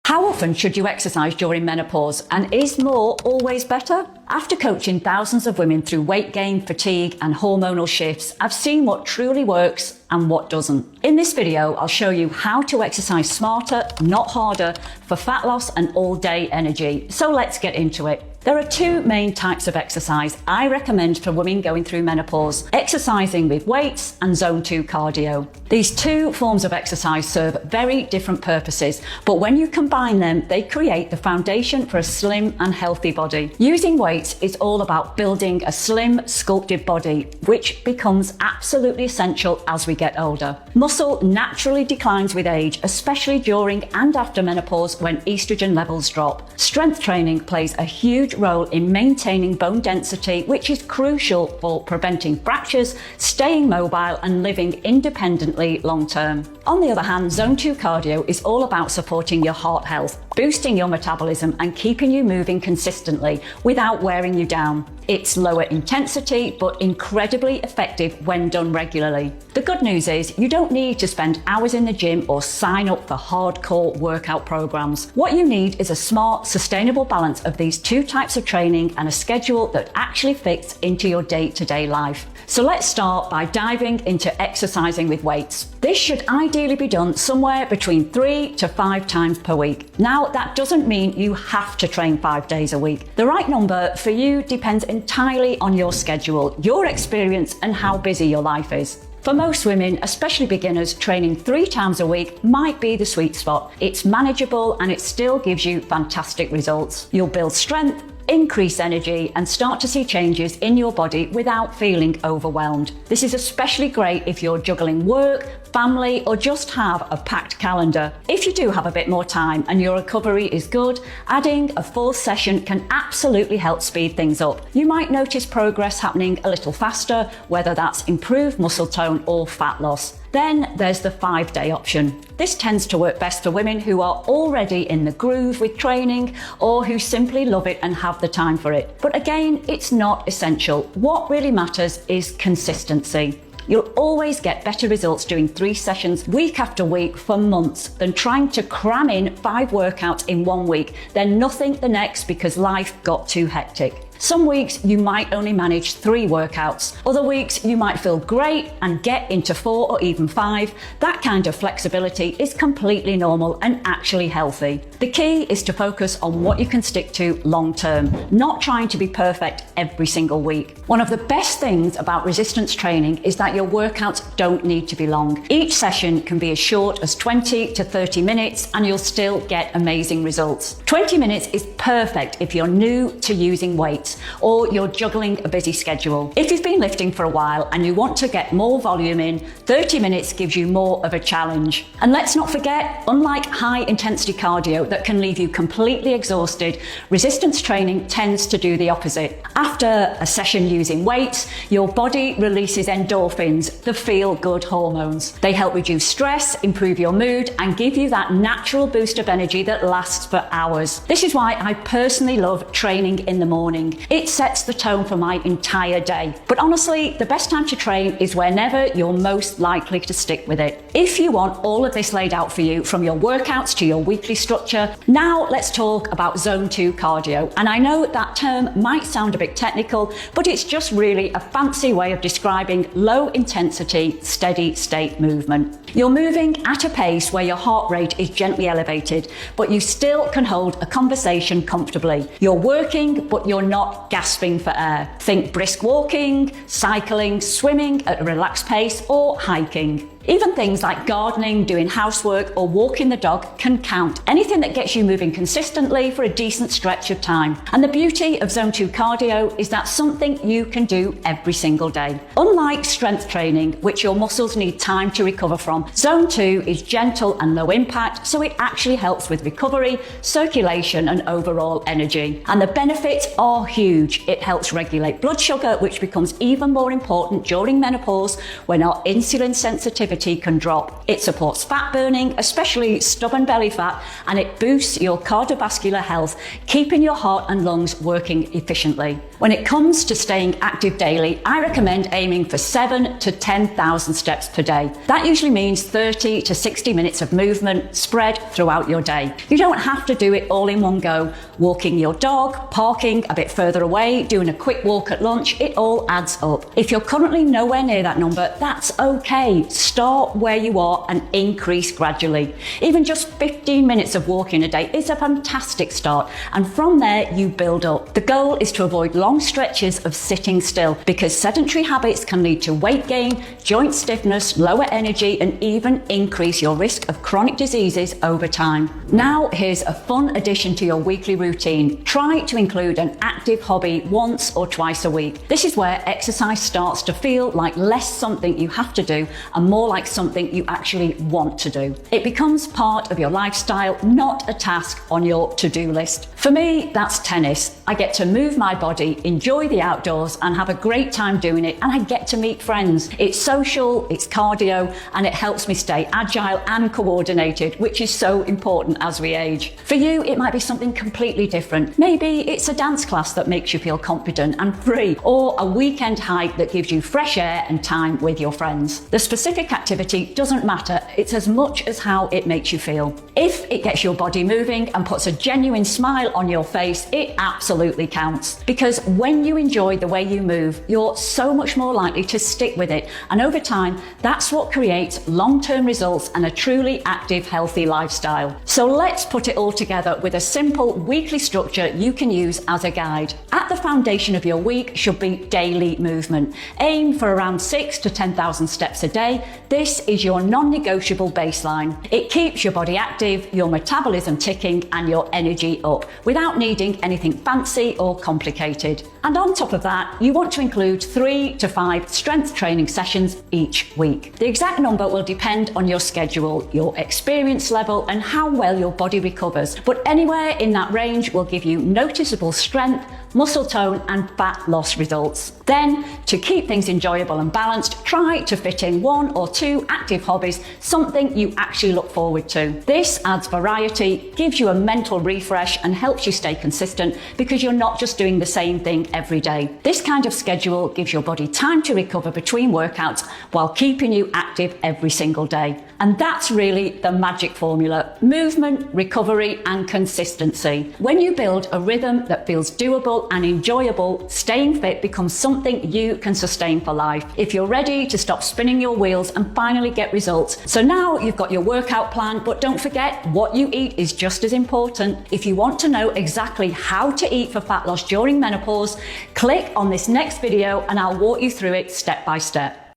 How often should you exercise during menopause, and is more always better? After coaching thousands of women through weight gain, fatigue and hormonal shifts, I've seen what truly works and what doesn't. In this video, I'll show you how to exercise smarter, not harder, for fat loss and all-day energy. So let's get into it. There are two main types of exercise I recommend for women going through menopause: exercising with weights and zone 2 cardio. These two forms of exercise serve very different purposes, but when you combine them, they create the foundation for a slim and healthy body. Using weights is all about building a slim, sculpted body, which becomes absolutely essential as we get older. Muscle naturally declines with age, especially during and after menopause when estrogen levels drop. Strength training plays a huge role in maintaining bone density, which is crucial for preventing fractures, staying mobile and living independently long term. On the other hand, zone 2 cardio is all about supporting your heart health, boosting your metabolism and keeping you moving consistently without wearing you down. It's lower intensity but incredibly effective when done regularly. The good news is you don't need to spend hours in the gym or sign up for hardcore workout programs. What you need is a smart, sustainable balance of these two types of training and a schedule that actually fits into your day-to-day life. So let's start by diving into exercising with weights. This should ideally be done somewhere between 3 to 5 times per week. Now, that doesn't mean you have to train 5 days a week. The right number for you depends entirely on your schedule, your experience, and how busy your life is. For most women, especially beginners, training 3 times a week might be the sweet spot. It's manageable and it still gives you fantastic results. You'll build strength, increase energy and start to see changes in your body without feeling overwhelmed. This is especially great if you're juggling work, family, or just have a packed calendar. If you do have a bit more time and your recovery is good, adding a full session can absolutely help speed things up. You might notice progress happening a little faster, whether that's improved muscle tone or fat loss. Then there's the 5-day option. This tends to work best for women who are already in the groove with training or who simply love it and have the time for it. But again, it's not essential. What really matters is consistency. You'll always get better results doing 3 sessions week after week for months than trying to cram in 5 workouts in 1 week, then nothing the next because life got too hectic. Some weeks you might only manage 3 workouts. Other weeks you might feel great and get into 4 or even 5. That kind of flexibility is completely normal and actually healthy. The key is to focus on what you can stick to long term, not trying to be perfect every single week. One of the best things about resistance training is that your workouts don't need to be long. Each session can be as short as 20 to 30 minutes and you'll still get amazing results. 20 minutes is perfect if you're new to using weights or you're juggling a busy schedule. If you've been lifting for a while and you want to get more volume in, 30 minutes gives you more of a challenge. And let's not forget, unlike high intensity cardio that can leave you completely exhausted, resistance training tends to do the opposite. After a session using weights, your body releases endorphins, the feel-good hormones. They help reduce stress, improve your mood, and give you that natural boost of energy that lasts for hours. This is why I personally love training in the morning. It sets the tone for my entire day. But honestly, the best time to train is whenever you're most likely to stick with it. If you want all of this laid out for you, from your workouts to your weekly structure, now let's talk about zone 2 cardio. And I know that term might sound a bit technical, but it's just really a fancy way of describing low intensity, steady state movement. You're moving at a pace where your heart rate is gently elevated, but you still can hold a conversation comfortably. You're working, but you're not gasping for air. Think brisk walking, cycling, swimming at a relaxed pace, or hiking. Even things like gardening, doing housework, or walking the dog can count. Anything that gets you moving consistently for a decent stretch of time. And the beauty of zone 2 cardio is that something you can do every single day. Unlike strength training, which your muscles need time to recover from, zone 2 is gentle and low impact, so it actually helps with recovery, circulation, and overall energy. And the benefits are huge. It helps regulate blood sugar, which becomes even more important during menopause when our insulin sensitivity fatigue can drop. It supports fat burning, especially stubborn belly fat, and it boosts your cardiovascular health, keeping your heart and lungs working efficiently. When it comes to staying active daily, I recommend aiming for 7 to 10,000 steps per day. That usually means 30 to 60 minutes of movement spread throughout your day. You don't have to do it all in one go. Walking your dog, parking a bit further away, doing a quick walk at lunch, it all adds up. If you're currently nowhere near that number, that's okay. Start where you are and increase gradually. Even just 15 minutes of walking a day is a fantastic start, and from there you build up. The goal is to avoid long stretches of sitting still, because sedentary habits can lead to weight gain, joint stiffness, lower energy, and even increase your risk of chronic diseases over time. Now here's a fun addition to your weekly routine. Try to include an active hobby once or twice a week. This is where exercise starts to feel like less something you have to do and more like something you actually want to do. It becomes part of your lifestyle, not a task on your to-do list. For me, that's tennis. I get to move my body, enjoy the outdoors, and have a great time doing it, and I get to meet friends. It's social, it's cardio, and it helps me stay agile and coordinated, which is so important as we age. For you, it might be something completely different. Maybe it's a dance class that makes you feel confident and free, or a weekend hike that gives you fresh air and time with your friends. The specific activity doesn't matter, it's as much as how it makes you feel. If it gets your body moving and puts a genuine smile on your face, it absolutely counts. Because when you enjoy the way you move, you're so much more likely to stick with it. And over time, that's what creates long-term results and a truly active, healthy lifestyle. So let's put it all together with a simple weekly structure you can use as a guide. At the foundation of your week should be daily movement. Aim for around 6 to 10,000 steps a day. This is your non-negotiable baseline. It keeps your body active, your metabolism ticking, and your energy up without needing anything fancy or complicated. And on top of that, you want to include 3 to 5 strength training sessions each week. The exact number will depend on your schedule, your experience level, and how well your body recovers. But anywhere in that range will give you noticeable strength, muscle tone, and fat loss results. Then, to keep things enjoyable and balanced, try to fit in 1 or 2 active hobbies, something you actually look forward to. This adds variety, gives you a mental refresh, and helps you stay consistent because you're not just doing the same thing every day. This kind of schedule gives your body time to recover between workouts while keeping you active every single day. And that's really the magic formula: movement, recovery, and consistency. When you build a rhythm that feels doable and enjoyable, staying fit becomes something you can sustain for life. If you're ready to stop spinning your wheels and finally get results. So now you've got your workout plan, but don't forget, what you eat is just as important. If you want to know exactly how to eat for fat loss during menopause, click on this next video and I'll walk you through it step by step.